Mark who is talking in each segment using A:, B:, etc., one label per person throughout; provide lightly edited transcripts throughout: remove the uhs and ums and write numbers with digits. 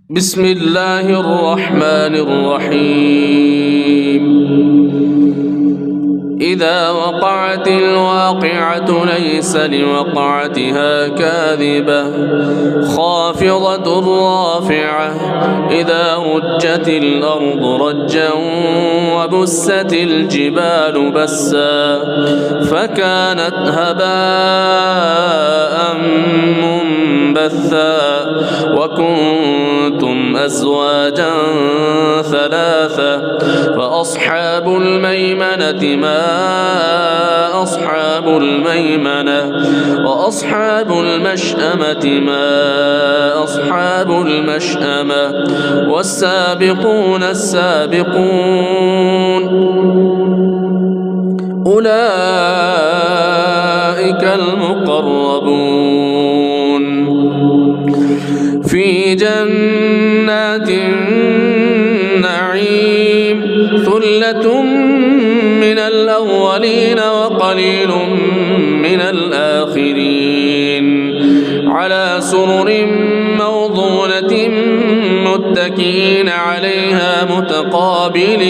A: بسم الله الرحمن الرحيم. إذا وقعت الواقعة ليس لوقعتها كاذبة خافضة رافعة إذا رجت الأرض رجا وبست الجبال بسا فكانت هباء منبثا وكنتم أزواجا ثلاثة فأصحاب الميمنة ما أصحاب الميمنة وأصحاب المشأمة ما أصحاب المشأمة والسابقون السابقون أولئك المقربون في جنات النعيم ثلة من الأولين وقليل من الآخرين على سرر موضونة متكئين عليها متقابلين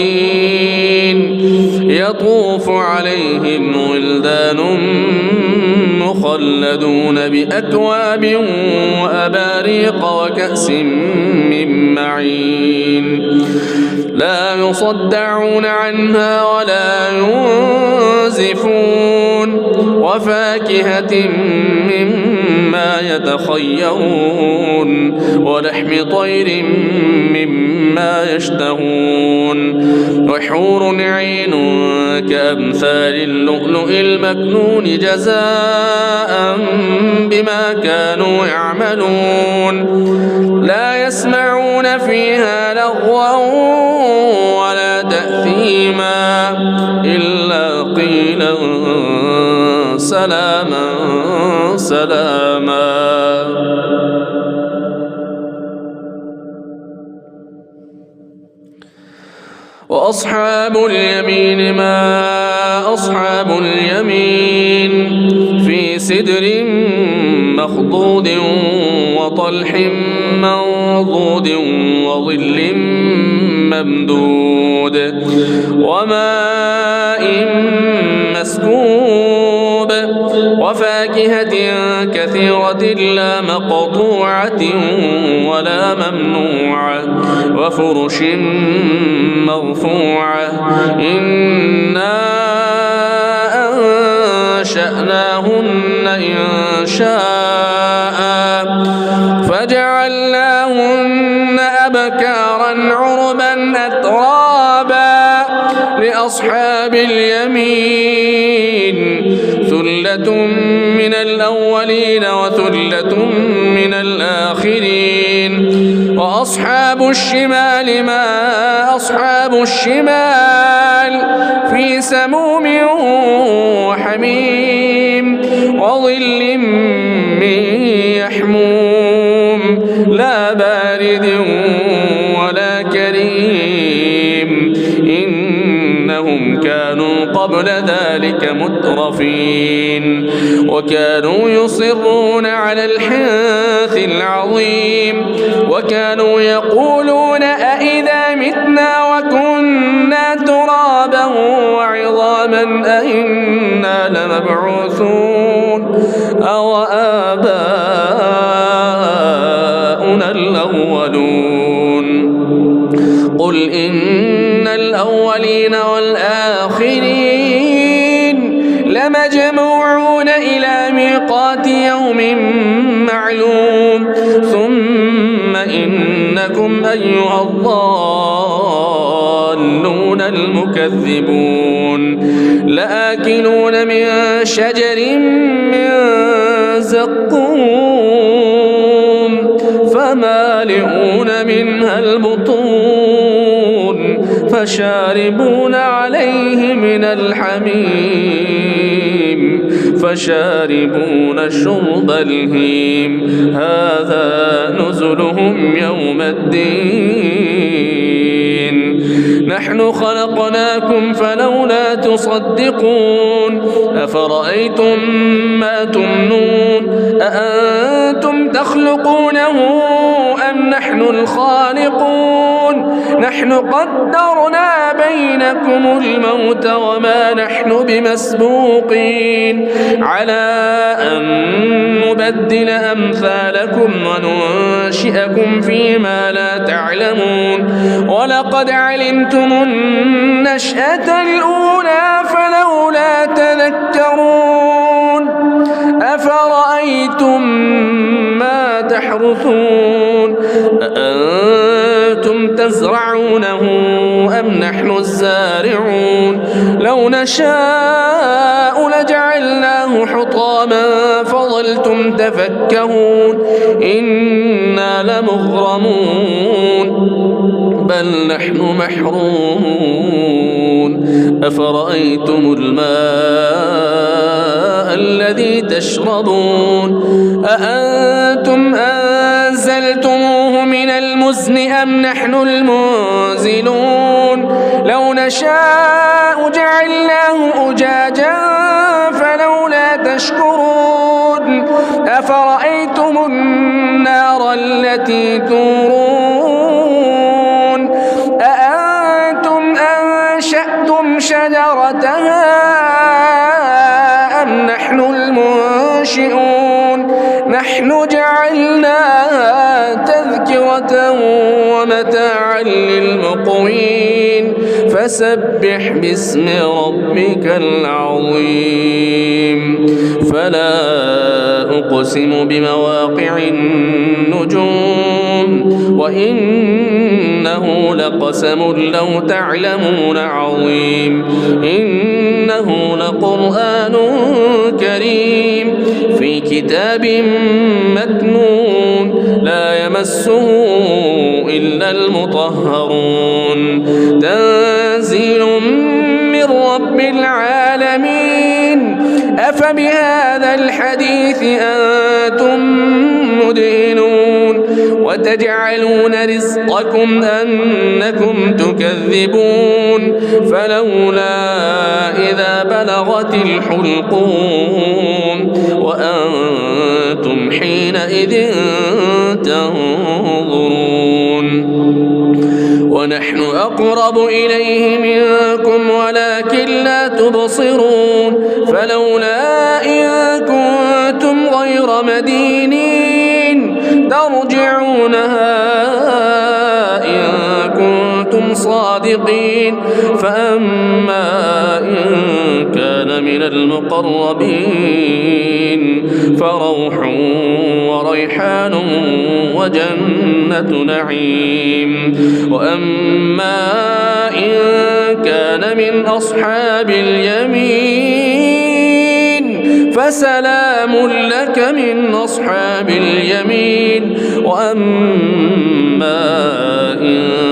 A: يطوف عليهم ولدان مخلدون بأكواب وأباريق وكأس من معين لا يصدعون عنها ولا ينزفون وفاكهة مما يتخيرون ولحم طير مما يشتهون وحور عين كأمثال اللؤلؤ المكنون جزاء بما كانوا يعملون لا يسمعون فيها لغوا ولا تأثيما إلا قيلا سلاما سلاما. وأصحاب اليمين ما أصحاب اليمين في سدر مخضود وطلح منضود وظل ممدود وماء مسكوب وفاكهة كثيرة لا مقطوعة ولا ممنوعة وفرش مرفوعة إنا أنشأناهن إنشاء فجعلناهن أبكارا عربا أترابا لأصحاب اليمين ثلة من الأولين وثلة من الآخرين وأصحاب الشمال ما أصحاب الشمال في سموم وحميم وظل من يحموم لا بارد ولا كريم إنهم كانوا قبل ذلك مترفين وكانوا يصرون على الحنث العظيم وكانوا يقولون أئذا متنا وكنا ترابا وعظاما أئنا لمبعوثون أو آباؤنا الأولون قل إن الأولين والآخرين لمجموعون إلى ميقات يوم معلوم ثم إنكم أيها الضالون المكذبون لآكلون من شجر من زقوم فمالئون منها البطون فشاربون عليه من الحميم فشاربون شرب الهيم هذا نزلهم يوم الدين نحن خلقناكم فلولا تصدقون أفرأيتم ما تمنون أأنتم تخلقونه أم نحن الخالقون نحن قدرنا بينكم الموت وما نحن بمسبوقين على أن نبدل أمثالكم وننشئكم فيما لا تعلمون ولقد علمتم النشأة الأولى فلولا تذكرون أفرأيتم ما تحرثون أأنتم تزرعونه أم نحن الزارعون لو نشاء لجعلناه حطاما فظلتم تفكهون إنا لمغرمون بل نحن محرومون أفرأيتم الماء الذي تشربون أأنتم أنزلتموه من المزن أم نحن المنزلون لو نشاء جعلناه أجاجا فلولا تشكرون أفرأيتم النار التي تورون أأنتم أنشأتم شجرتها أم نحن المنشئون نحن جعلناها تذكرة ومتاعا للمقوين فسبح باسم ربك العظيم فلا أقسم بمواقع النجوم وإنه لقسم لو تعلمون عظيم إنه لقرآن كريم في كتاب مكنون لا يمسه إلا المطهرون تنزيل من رب العالمين أفبهذا الحديث أنتم مدهنون وتجعلون رزقكم أنكم تكذبون فلولا إذا بلغت الحلقوم وأنتم حينئذ تنظرون ونحن أقرب إليه منكم ولكن لا تبصرون فلولا إن كنتم غير مدينين ترجعونها إن كنتم صادقين فأما إن كان من المقربين فروح وريحان وجنة نعيم وأما إن كان من أصحاب اليمين فسلام لك من أصحاب اليمين وأما إن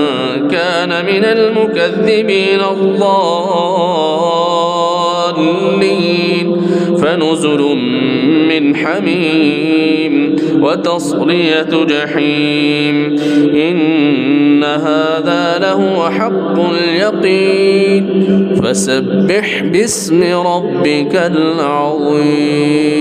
A: كان من المكذبين الضالين فنزل من حميم وتصلية جحيم إن هذا لهو حق اليقين فسبح باسم ربك العظيم.